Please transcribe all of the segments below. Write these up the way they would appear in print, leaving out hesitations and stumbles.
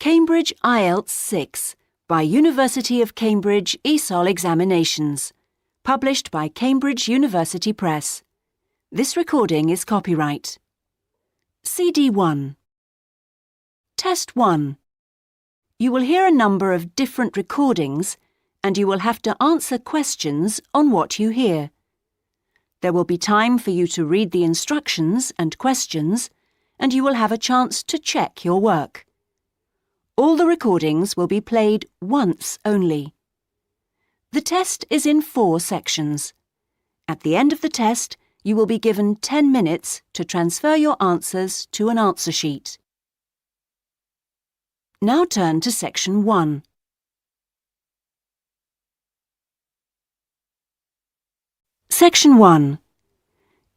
Cambridge IELTS 6 by University of Cambridge ESOL Examinations, published by Cambridge University Press. This recording is copyright. CD 1. Test 1. You will hear a number of different recordings and you will have to answer questions on what you hear. There will be time for you to read the instructions and questions, and you will have a chance to check your work. All the recordings will be played once only. The test is in 4 sections. At the end of the test, you will be given 10 minutes to transfer your answers to an answer sheet. Now turn to Section 1. Section 1.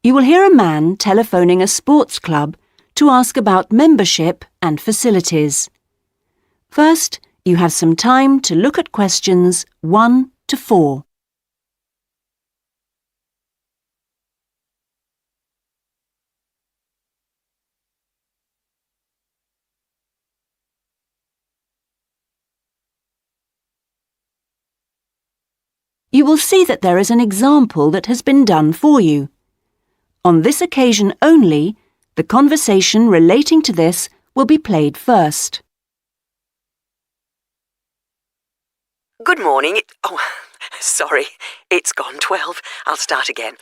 You will hear a man telephoning a sports club to ask about membership and facilities. First, you have some time to look at questions 1 to 4. You will see that there is an example that has been done for you. On this occasion only, the conversation relating to this will be played first. Good morning. Sorry, it's gone 12. I'll start again.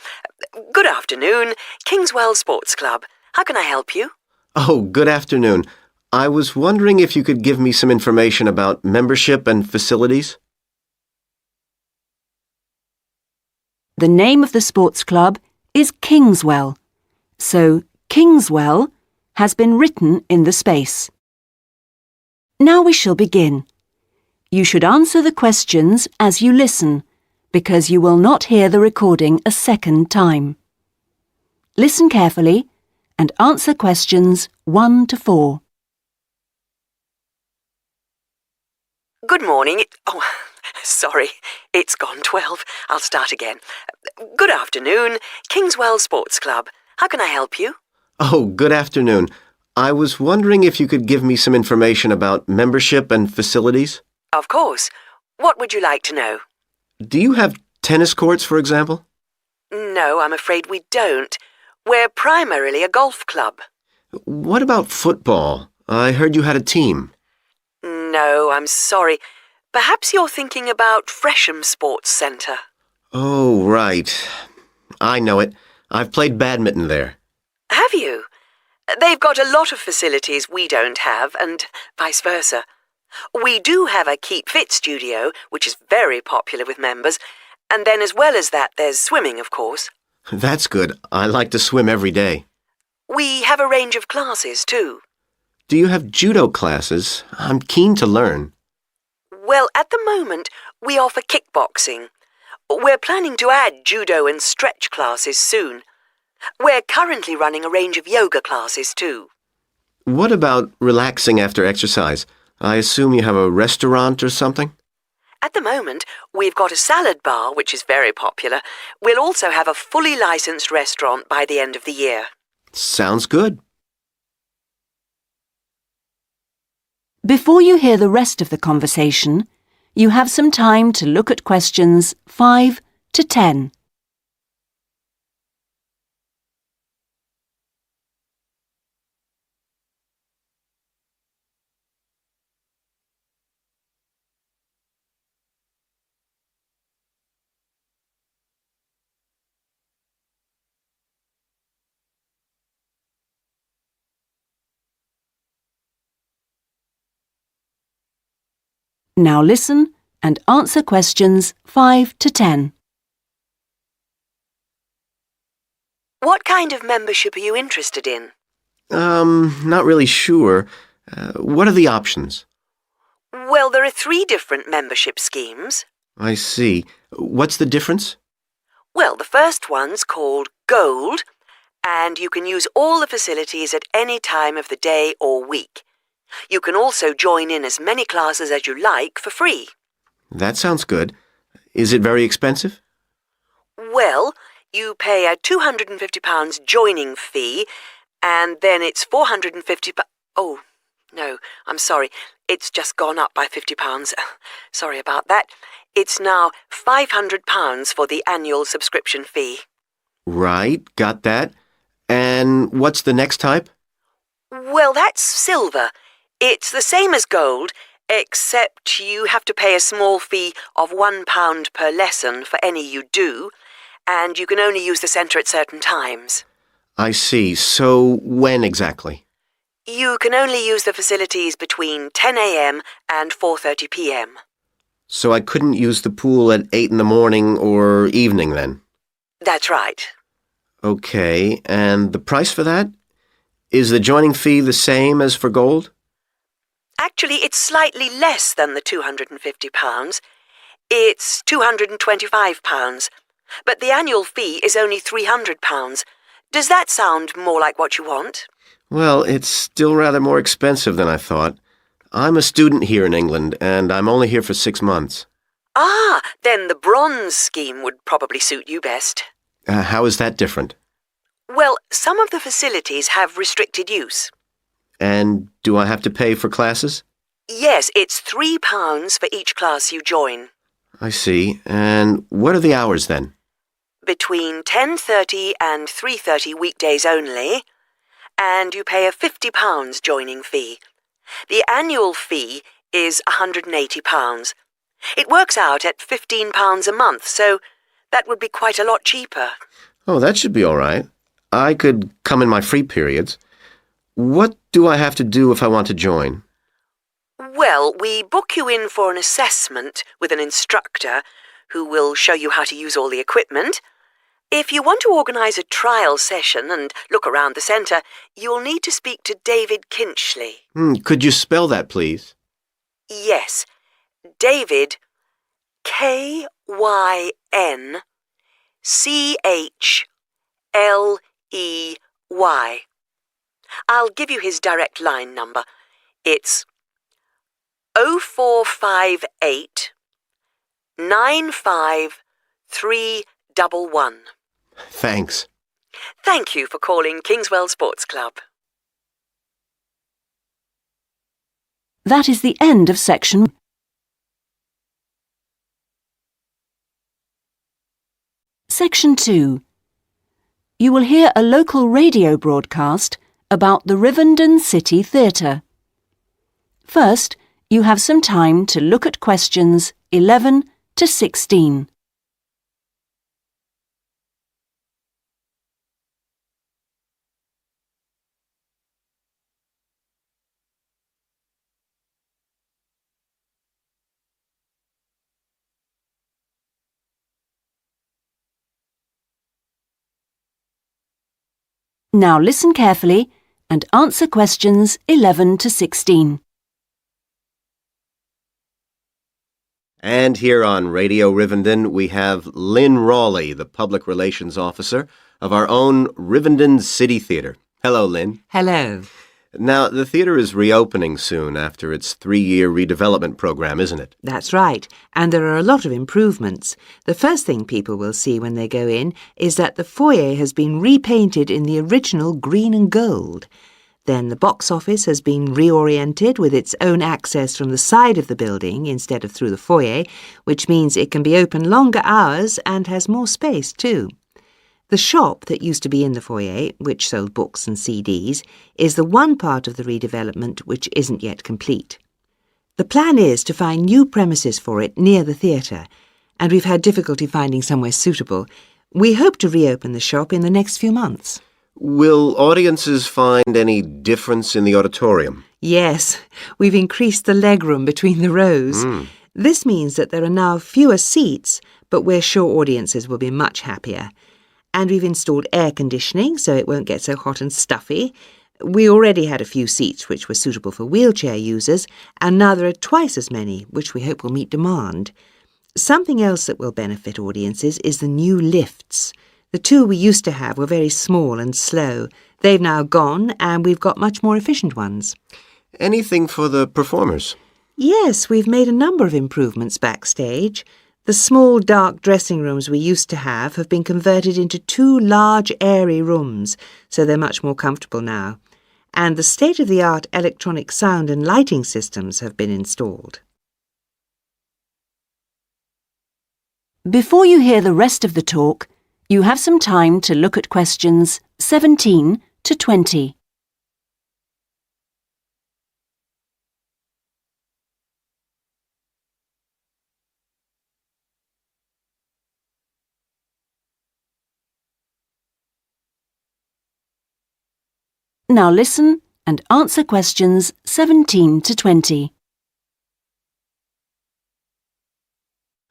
Good afternoon, Kingswell Sports Club. How can I help you? Oh, good afternoon. I was wondering if you could give me some information about membership and facilities. The name of the sports club is Kingswell, so Kingswell has been written in the space. Now we shall begin. You should answer the questions as you listen, because you will not hear the recording a second time. Listen carefully and answer questions 1 to 4. Good morning. Sorry, it's gone 12. I'll start again. Good afternoon, Kingswell Sports Club. How can I help you? Oh, good afternoon. I was wondering if you could give me some information about membership and facilities. Of course. What would you like to know? Do you have tennis courts, for example? No, I'm afraid we don't. We're primarily a golf club. What about football? I heard you had a team. No, I'm sorry. Perhaps you're thinking about Fresham Sports Centre. Oh, right. I know it. I've played badminton there. Have you? They've got a lot of facilities we don't have, and vice versa. We do have a Keep Fit studio, which is very popular with members, and then as well as that, there's swimming, of course. That's good. I like to swim every day. We have a range of classes, too. Do you have judo classes? I'm keen to learn. Well, at the moment, we offer kickboxing. We're planning to add judo and stretch classes soon. We're currently running a range of yoga classes, too. What about relaxing after exercise? I assume you have a restaurant or something? At the moment, we've got a salad bar, which is very popular. We'll also have a fully licensed restaurant by the end of the year. Sounds good. Before you hear the rest of the conversation, you have some time to look at questions 5 to 10. Now listen and answer questions 5 to 10. What kind of membership are you interested in? Not really sure. What are the options? Well, there are 3 different membership schemes. I see. What's the difference? Well, the first one's called Gold, and you can use all the facilities at any time of the day or week. You can also join in as many classes as you like for free. That sounds good. Is it very expensive? Well, you pay a £250 joining fee, and then it's £450. Oh, no, I'm I'm sorry. It's just gone up by £50. Sorry about that. It's now £500 for the annual subscription fee. Right, got that. And what's the next type? Well, that's silver. It's the same as gold, except you have to pay a small fee of £1 per lesson for any you do, and you can only use the centre at certain times. I see. So when exactly? You can only use the facilities between 10 a.m. and 4:30 p.m. So I couldn't use the pool at 8 in the morning or evening then? That's right. Okay, and the price for that? Is the joining fee the same as for gold? Actually, it's slightly less than the £250. It's £225. But the annual fee is only £300. Does that sound more like what you want? Well, it's still rather more expensive than I thought. I'm a student here in England, and I'm only here for 6 months. Ah, then the bronze scheme would probably suit you best. How is that different? Well, some of the facilities have restricted use. And do I have to pay for classes? Yes, it's £3 for each class you join. I see. And what are the hours then? Between 10:30 and 3:30 weekdays only, and you pay a £50 joining fee. The annual fee is £180. It works out at £15 a month, so that would be quite a lot cheaper. Oh, that should be all right. I could come in my free periods. What do I have to do if I want to join? Well, we book you in for an assessment with an instructor who will show you how to use all the equipment. If you want to organise a trial session and look around the centre, you'll need to speak to David Kinchley. Could you spell that, please? Yes, David, KynchleY. I'll give you his direct line number. It's 0458 95311. Thanks. Thank you for calling Kingswell Sports Club. That is the end of section. Section 2. You will hear a local radio broadcast about the Rivenden City Theatre. First, you have some time to look at questions 11 to 16. Now listen carefully and answer questions 11 to 16. And here on Radio Rivenden, we have Lynn Rawley, the Public Relations Officer of our own Rivenden City Theatre. Hello, Lynn. Hello. Now, the theatre is reopening soon after its 3-year redevelopment program, isn't it? That's right, and there are a lot of improvements. The first thing people will see when they go in is that the foyer has been repainted in the original green and gold. Then the box office has been reoriented with its own access from the side of the building instead of through the foyer, which means it can be open longer hours and has more space too. The shop that used to be in the foyer, which sold books and CDs, is the one part of the redevelopment which isn't yet complete. The plan is to find new premises for it near the theatre, and we've had difficulty finding somewhere suitable. We hope to reopen the shop in the next few months. Will audiences find any difference in the auditorium? Yes, we've increased the legroom between the rows. This means that there are now fewer seats, but we're sure audiences will be much happier. And we've installed air conditioning so it won't get so hot and stuffy. We already had a few seats which were suitable for wheelchair users, and now there are twice as many, which we hope will meet demand. Something else that will benefit audiences is the new lifts. The two we used to have were very small and slow. They've now gone, and we've got much more efficient ones. Anything for the performers? Yes, we've made a number of improvements backstage. The small dark dressing rooms we used to have been converted into 2 large airy rooms, so they're much more comfortable now. and the state-of-the-art electronic sound and lighting systems have been installed. Before you hear the rest of the talk, you have some time to look at questions 17 to 20. Now listen and answer questions 17 to 20.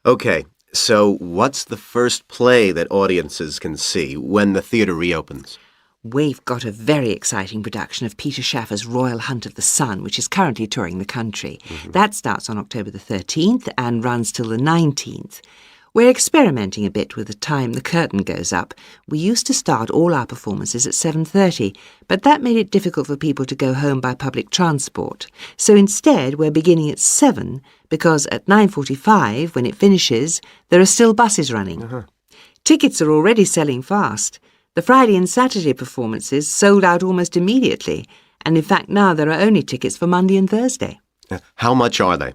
Okay, so what's the first play that audiences can see when the theatre reopens? We've got a very exciting production of Peter Shaffer's Royal Hunt of the Sun, which is currently touring the country. That starts on October the 13th and runs till the 19th. We're experimenting a bit with the time the curtain goes up. We used to start all our performances at 7:30, but that made it difficult for people to go home by public transport. So instead, we're beginning at 7, because at 9:45, when it finishes, there are still buses running. Tickets are already selling fast. The Friday and Saturday performances sold out almost immediately, and in fact now there are only tickets for Monday and Thursday. How much are they?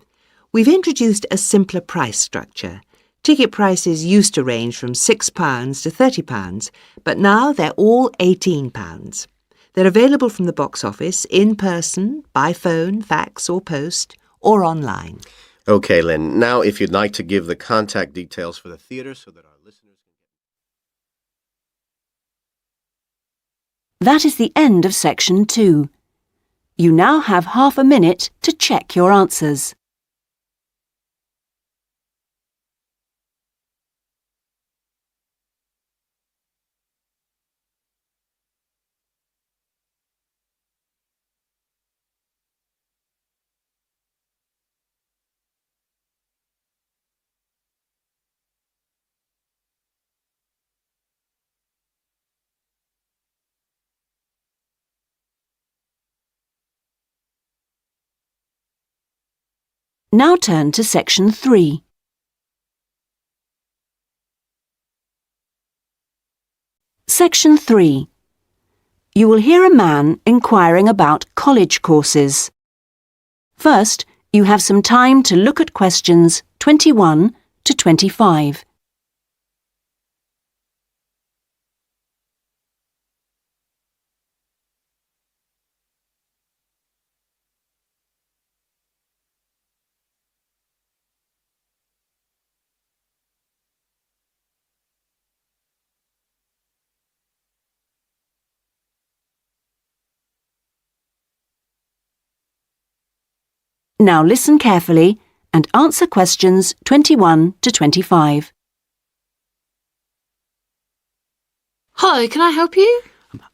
We've introduced a simpler price structure. Ticket prices used to range from £6 to £30, but now they're all £18. They're available from the box office, in person, by phone, fax or post, or online. Okay, Lynn, now if you'd like to give the contact details for the theatre so that our listeners can... That is the end of section 2. You now have half a minute to check your answers. Now turn to section 3. Section 3. You will hear a man inquiring about college courses. First, you have some time to look at questions 21 to 25. Now listen carefully and answer questions 21 to 25. Hello, can I help you?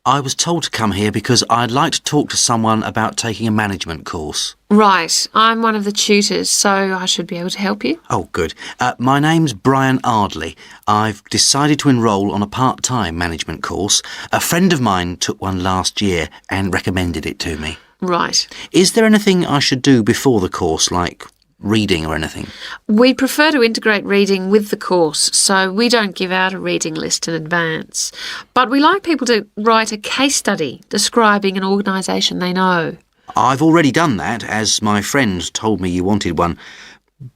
I was told to come here because I'd like to talk to someone about taking a management course. Right, I'm one of the tutors, so I should be able to help you. Oh, good. My name's Brian Ardley. I've decided to enrol on a part-time management course. A friend of mine took one last year and recommended it to me. Right. Is there anything I should do before the course, like reading or anything? We prefer to integrate reading with the course, so we don't give out a reading list in advance. But we like people to write a case study describing an organisation they know. I've already done that, as my friend told me you wanted one.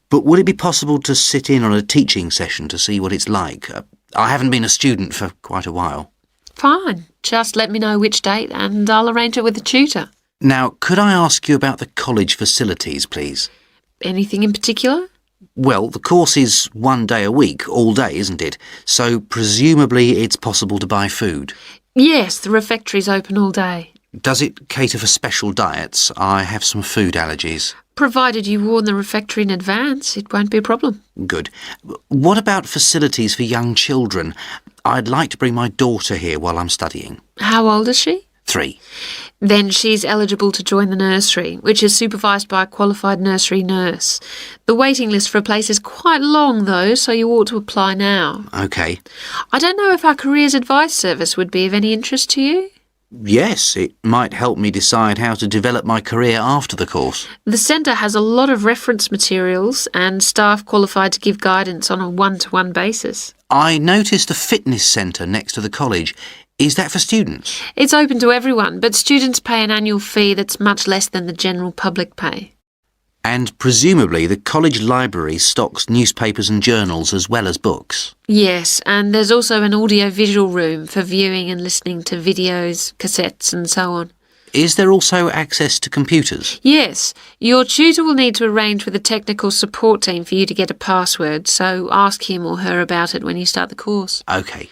But would it be possible to sit in on a teaching session to see what it's like? I haven't been a student for quite a while. Fine. Just let me know which date and I'll arrange it with the tutor. Now, could I ask you about the college facilities, please? Anything in particular? Well, the course is 1 day a week, all day, isn't it? So presumably it's possible to buy food. Yes, the refectory's open all day. Does it cater for special diets? I have some food allergies. Provided you warn the refectory in advance, it won't be a problem. Good. What about facilities for young children? I'd like to bring my daughter here while I'm studying. How old is she? 3. Then she's eligible to join the nursery, which is supervised by a qualified nursery nurse. The waiting list for a place is quite long, though, so you ought to apply now. OK. I don't know if our careers advice service would be of any interest to you. Yes, it might help me decide how to develop my career after the course. The centre has a lot of reference materials and staff qualified to give guidance on a one-to-one basis. I noticed a fitness centre next to the college. Is that for students? It's open to everyone, but students pay an annual fee that's much less than the general public pay. And presumably the college library stocks newspapers and journals as well as books. Yes, and there's also an audio-visual room for viewing and listening to videos, cassettes and so on. Is there also access to computers? Yes, your tutor will need to arrange with the technical support team for you to get a password, so ask him or her about it when you start the course. OK.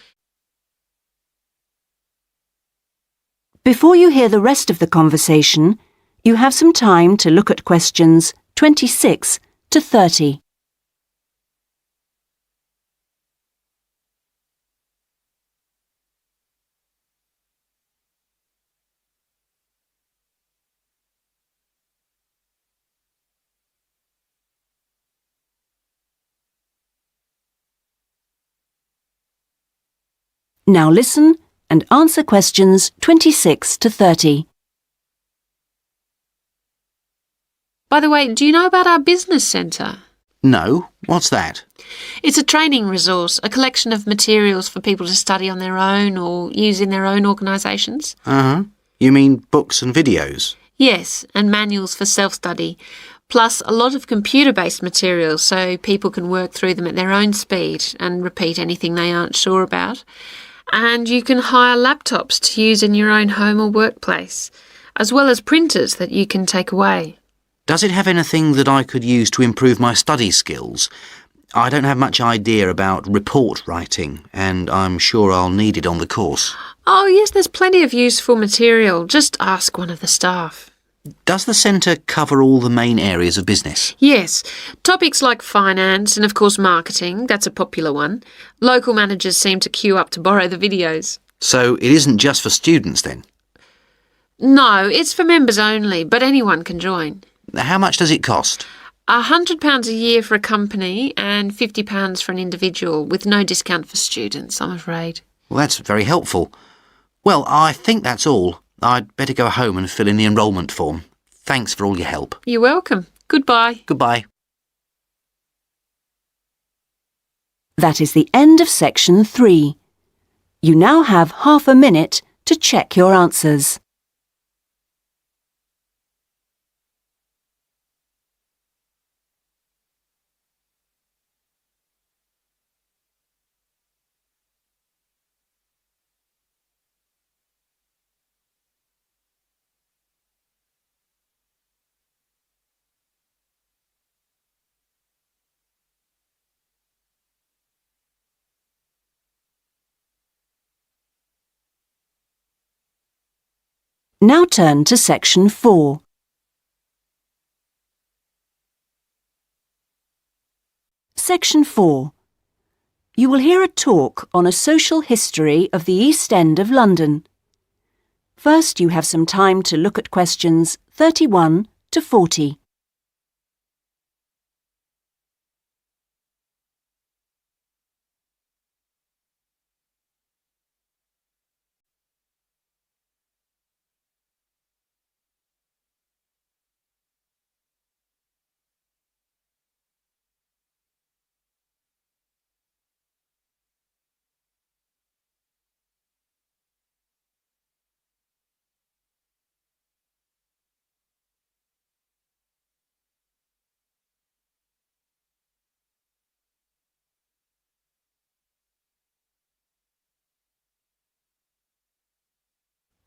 Before you hear the rest of the conversation, you have some time to look at questions 26 to 30. Now listen and answer questions 26 to 30. By the way, do you know about our business centre? No, what's that? It's a training resource, a collection of materials for people to study on their own or use in their own organisations. Uh-huh. You mean books and videos? Yes, and manuals for self-study, plus a lot of computer-based materials so people can work through them at their own speed and repeat anything they aren't sure about. And you can hire laptops to use in your own home or workplace, as well as printers that you can take away. Does it have anything that I could use to improve my study skills? I don't have much idea about report writing, and I'm sure I'll need it on the course. Oh, yes, there's plenty of useful material. Just ask one of the staff. Does the centre cover all the main areas of business? Yes, topics like finance and, of course, marketing, that's a popular one. Local managers seem to queue up to borrow the videos. So it isn't just for students then? No, it's for members only, but anyone can join. How much does it cost? £100 a year for a company and £50 for an individual, with no discount for students, I'm afraid. Well, that's very helpful. Well, I think that's all. I'd better go home and fill in the enrolment form. Thanks for all your help. You're welcome. Goodbye. Goodbye. That is the end of section 3. You now have half a minute to check your answers. Now turn to section 4. Section 4. You will hear a talk on a social history of the East End of London. First, you have some time to look at questions 31 to 40.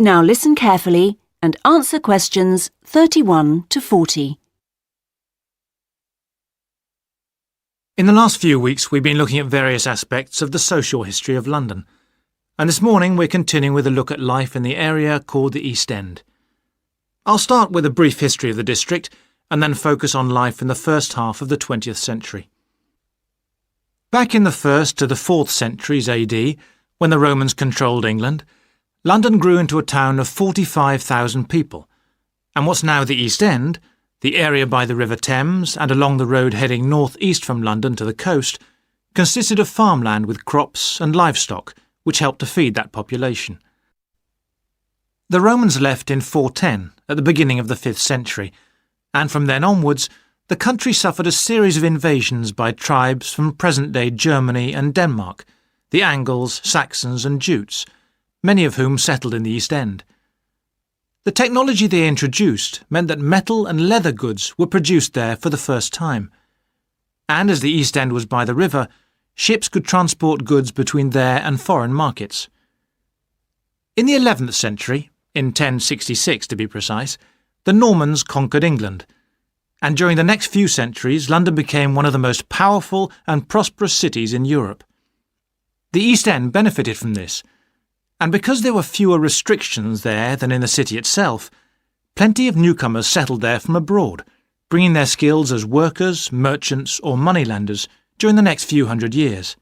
Now listen carefully and answer questions 31 to 40. In the last few weeks, we've been looking at various aspects of the social history of London. And this morning, we're continuing with a look at life in the area called the East End. I'll start with a brief history of the district and then focus on life in the first half of the 20th century. Back in the 1st to the 4th centuries AD, when the Romans controlled England, London grew into a town of 45,000 people, and what's now the East End, the area by the River Thames and along the road heading north-east from London to the coast, consisted of farmland with crops and livestock, which helped to feed that population. The Romans left in 410, at the beginning of the 5th century, and from then onwards, the country suffered a series of invasions by tribes from present-day Germany and Denmark, the Angles, Saxons and Jutes, many of whom settled in the East End. The technology they introduced meant that metal and leather goods were produced there for the first time. And as the East End was by the river, ships could transport goods between there and foreign markets. In the 11th century, in 1066 to be precise, the Normans conquered England, and during the next few centuries London became one of the most powerful and prosperous cities in Europe. The East End benefited from this, and because there were fewer restrictions there than in the city itself, plenty of newcomers settled there from abroad, bringing their skills as workers, merchants or moneylenders during the next few hundred years.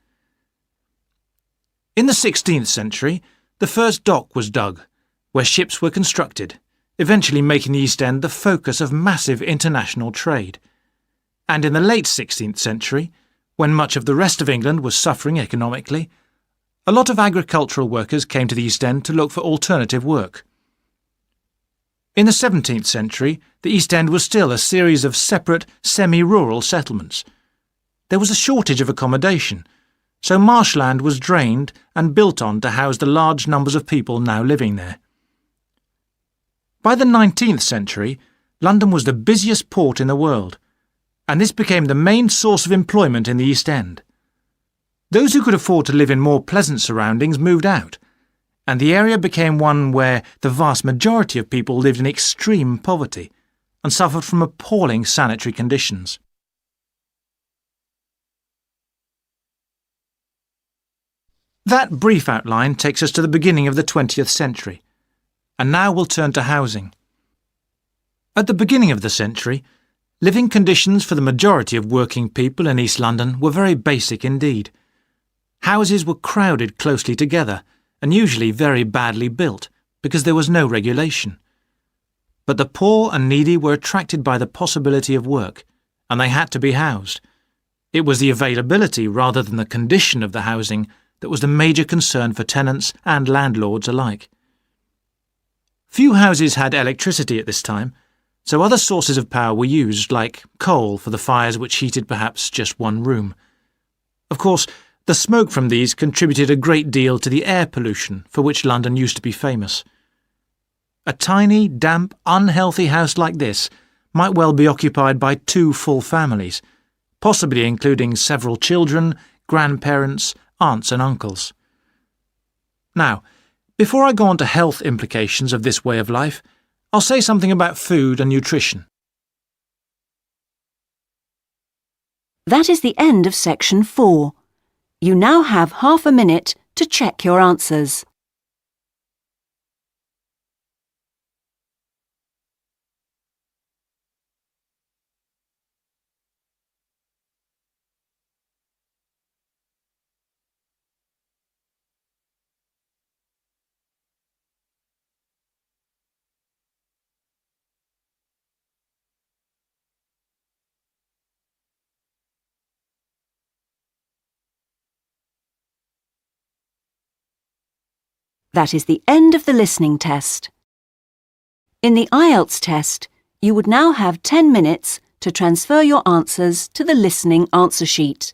In the 16th century, the first dock was dug, where ships were constructed, eventually making the East End the focus of massive international trade. And in the late 16th century, when much of the rest of England was suffering economically, a lot of agricultural workers came to the East End to look for alternative work. In the 17th century, the East End was still a series of separate, semi-rural settlements. There was a shortage of accommodation, so marshland was drained and built on to house the large numbers of people now living there. By the 19th century, London was the busiest port in the world, and this became the main source of employment in the East End. Those who could afford to live in more pleasant surroundings moved out, and the area became one where the vast majority of people lived in extreme poverty and suffered from appalling sanitary conditions. That brief outline takes us to the beginning of the 20th century, and now we'll turn to housing. At the beginning of the century, living conditions for the majority of working people in East London were very basic indeed. Houses were crowded closely together and usually very badly built because there was no regulation. But the poor and needy were attracted by the possibility of work, and they had to be housed. It was the availability rather than the condition of the housing that was the major concern for tenants and landlords alike. Few houses had electricity at this time, so other sources of power were used, like coal for the fires which heated perhaps just one room. Of course, the smoke from these contributed a great deal to the air pollution for which London used to be famous. A tiny, damp, unhealthy house like this might well be occupied by 2 full families, possibly including several children, grandparents, aunts and uncles. Now, before I go on to health implications of this way of life, I'll say something about food and nutrition. That is the end of section 4. You now have half a minute to check your answers. That is the end of the listening test. In the IELTS test, you would now have 10 minutes to transfer your answers to the listening answer sheet.